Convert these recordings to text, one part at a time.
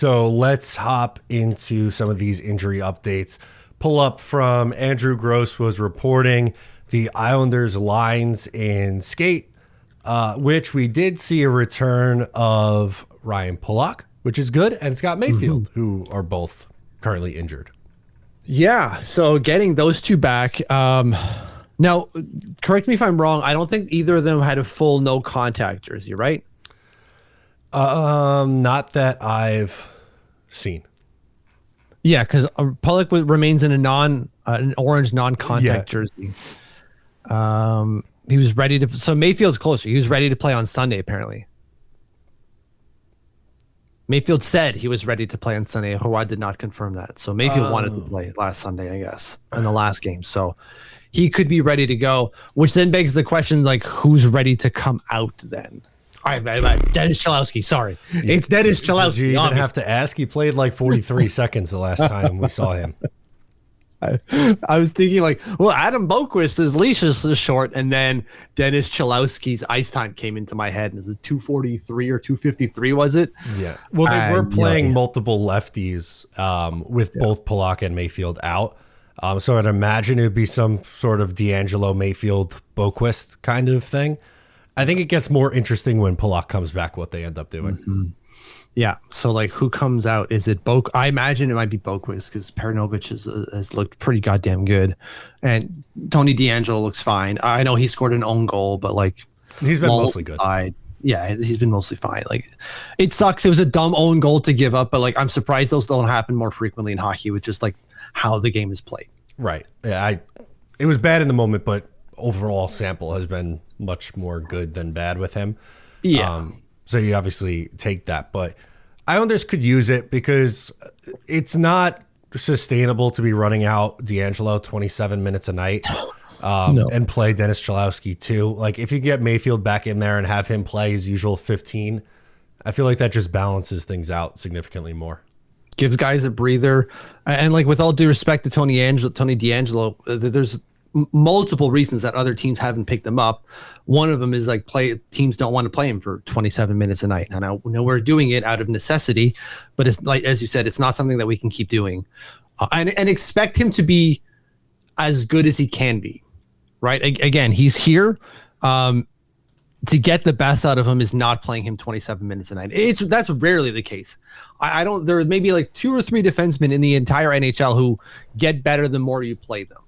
So let's hop into some of these injury updates. Pull up from Andrew Gross was reporting the Islanders lines in skate, which we did see a return of Ryan Pulock, which is good, and Scott Mayfield, who are both currently injured. Yeah, so getting those two back. Now, correct me if I'm wrong. I don't think either of them had a full no contact jersey, right? Not that I've seen. Yeah, because Pulock remains in an orange non-contact jersey. He was ready to. So Mayfield's closer. He was ready to play on Sunday, apparently. Mayfield said he was ready to play on Sunday. Howard did not confirm that. So Mayfield wanted to play last Sunday, I guess, in the last game. So he could be ready to go, which then begs the question, like, who's ready to come out then? All right, Dennis Cholowski. Sorry. It's Dennis Cholowski. Did you even have to ask? He played like 43 seconds the last time we saw him. I was thinking like, well, Adam Boquist's leash is short, and then Dennis Cholowski's ice time came into my head. Is it 243 or 253? Was it? Yeah. Well, they were playing multiple lefties with both Pulock and Mayfield out. So I'd imagine it would be some sort of D'Angelo Mayfield Boquist kind of thing. I think it gets more interesting when Pulock comes back, what they end up doing. Mm-hmm. Yeah. So, like, who comes out? Is it I imagine it might be Boquist because Perinovic has looked pretty goddamn good. And Tony D'Angelo looks fine. I know he scored an own goal, but, like, he's been mostly good. Yeah, he's been mostly fine. Like, it sucks. It was a dumb own goal to give up, but, like, I'm surprised those don't happen more frequently in hockey with just, like, how the game is played. Right. Yeah, it was bad in the moment, but overall sample has been much more good than bad with him. Yeah. So you obviously take that, but Islanders could use it because it's not sustainable to be running out D'Angelo 27 minutes a night and play Dennis Cholowski too. Like, if you get Mayfield back in there and have him play his usual 15, I feel like that just balances things out significantly more. Gives guys a breather. And, like, with all due respect to Tony D'Angelo, there's multiple reasons that other teams haven't picked them up. One of them is, like, teams don't want to play him for 27 minutes a night. And I know we're doing it out of necessity, but it's like, as you said, it's not something that we can keep doing and expect him to be as good as he can be. Right. Again, he's here. To get the best out of him is not playing him 27 minutes a night. That's rarely the case. There may be like 2 or 3 defensemen in the entire NHL who get better the more you play them.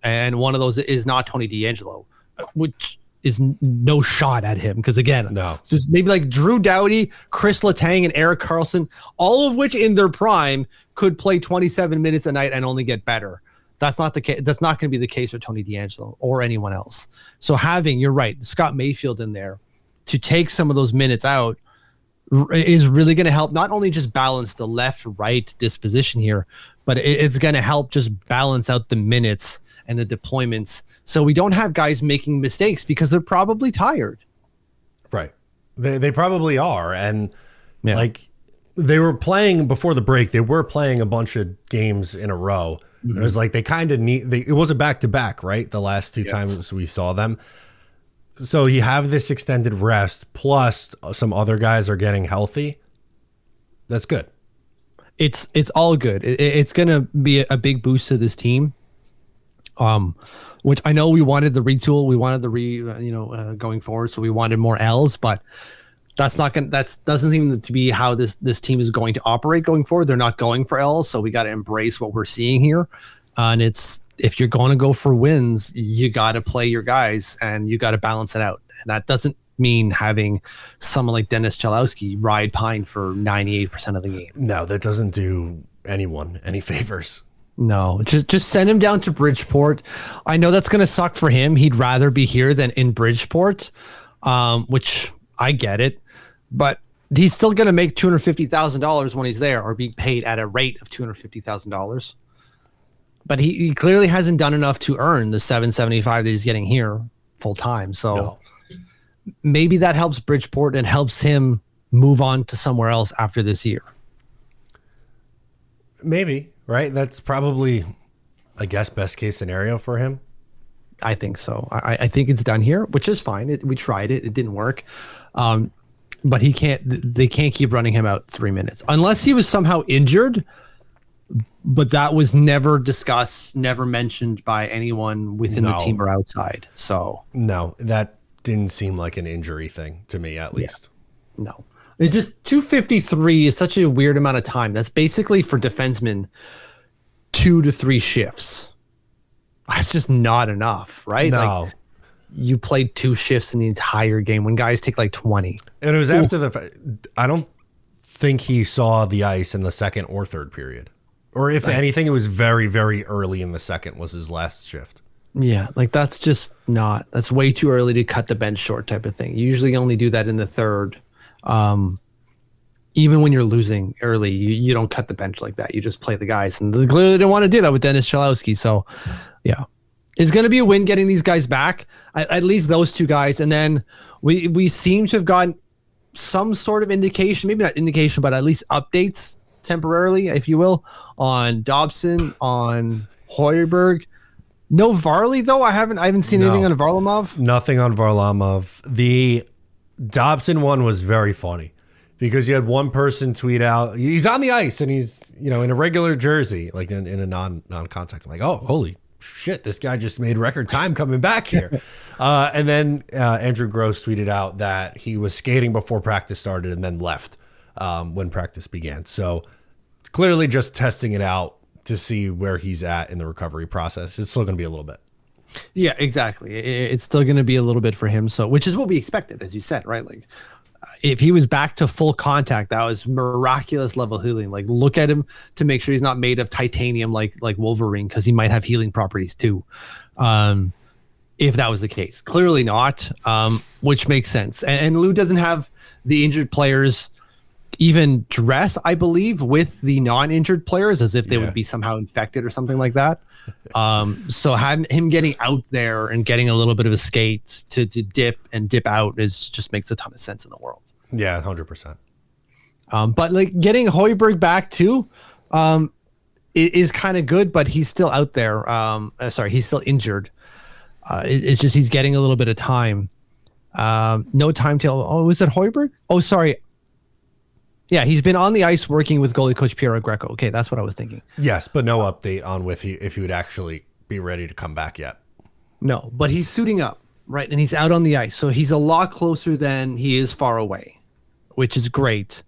And one of those is not Tony D'Angelo, which is no shot at him. Because again, just maybe like Drew Doughty, Chris Letang, and Erik Karlsson, all of which in their prime could play 27 minutes a night and only get better. That's not the case. That's not going to be the case for Tony D'Angelo or anyone else. So you're right, Scott Mayfield in there to take some of those minutes out is really going to help not only just balance the left-right disposition here, but it's going to help just balance out the minutes and the deployments so we don't have guys making mistakes because they're probably tired. Right. They probably are. And like, they were playing before the break. They were playing a bunch of games in a row. Mm-hmm. It was like they kind of it was a back-to-back, right? The last 2 times we saw them. So you have this extended rest, plus some other guys are getting healthy. That's good. It's all good. It's going to be a big boost to this team. Which I know we wanted the retool. We wanted the going forward. So we wanted more L's, but that doesn't seem to be how this team is going to operate going forward. They're not going for L's. So we got to embrace what we're seeing here. And if you're going to go for wins, you got to play your guys and you got to balance it out. And that doesn't mean having someone like Dennis Cholowski ride pine for 98% of the game. No, that doesn't do anyone any favors. No, just send him down to Bridgeport. I know that's going to suck for him. He'd rather be here than in Bridgeport, which I get it. But he's still going to make $250,000 when he's there or be paid at a rate of $250,000. But he clearly hasn't done enough to earn the $775 that he's getting here full time. So maybe that helps Bridgeport and helps him move on to somewhere else after this year. Maybe, right? That's probably, I guess, best case scenario for him. I think so. I think it's done here, which is fine. We tried it. It didn't work. but they can't keep running him out 3 minutes unless he was somehow injured. But that was never discussed, never mentioned by anyone within the team or outside. So no, that didn't seem like an injury thing to me, at least. No, it just 253 is such a weird amount of time. That's basically for defensemen 2 to 3 shifts. That's just not enough, right? No. Like, you played 2 shifts in the entire game when guys take like 20. And it was after I don't think he saw the ice in the second or third period. Or if anything, it was very, very early in the second was his last shift. Yeah, like that's way too early to cut the bench short type of thing. You usually only do that in the third. Even when you're losing early, you don't cut the bench like that. You just play the guys. And they clearly didn't want to do that with Dennis Chalowski. So, yeah. It's going to be a win getting these guys back, at least those 2 guys. And then we seem to have gotten some sort of indication, maybe not indication, but at least updates temporarily, if you will, on Dobson, on Hoiberg. No Varley, though. I haven't seen anything on Varlamov. Nothing on Varlamov. The Dobson one was very funny because you had one person tweet out, he's on the ice and he's, in a regular jersey, like in a non-contact. I'm like, oh, holy shit, this guy just made record time coming back here. And then Andrew Gross tweeted out that he was skating before practice started and then left when practice began. So clearly just testing it out to see where he's at in the recovery process. It's still going to be a little bit. Yeah, exactly. It's still going to be a little bit for him. So, which is what we expected, as you said, right? Like, if he was back to full contact, that was miraculous level healing. Like, look at him to make sure he's not made of titanium like Wolverine, because he might have healing properties too. If that was the case, clearly not, which makes sense. And Lou doesn't have the injured players even dress, I believe, with the non-injured players as if they would be somehow infected or something like that. So having him getting out there and getting a little bit of a skate to dip out just makes a ton of sense in the world. Yeah, 100%. But like getting Hoiberg back too is kind of good, but he's still out there. He's still injured. It's just he's getting a little bit of time. No time till. Oh, was it Hoiberg? Oh, sorry. Yeah, he's been on the ice working with goalie coach Piero Greco. Okay, that's what I was thinking. Yes, but no update on if he would actually be ready to come back yet. No, but he's suiting up, right? And he's out on the ice. So he's a lot closer than he is far away, which is great.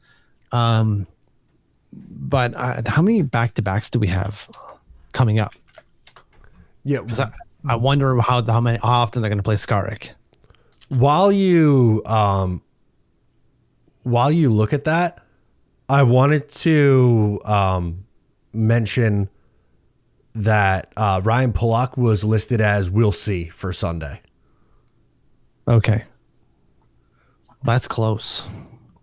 But how many back-to-backs do we have coming up? Yeah. I wonder how often they're going to play Skarek. While you look at that, I wanted to mention that Ryan Pulock was listed as "we'll see" for Sunday. Okay. That's close.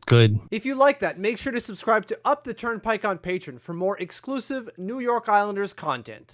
Good. If you like that, make sure to subscribe to Up the Turnpike on Patreon for more exclusive New York Islanders content.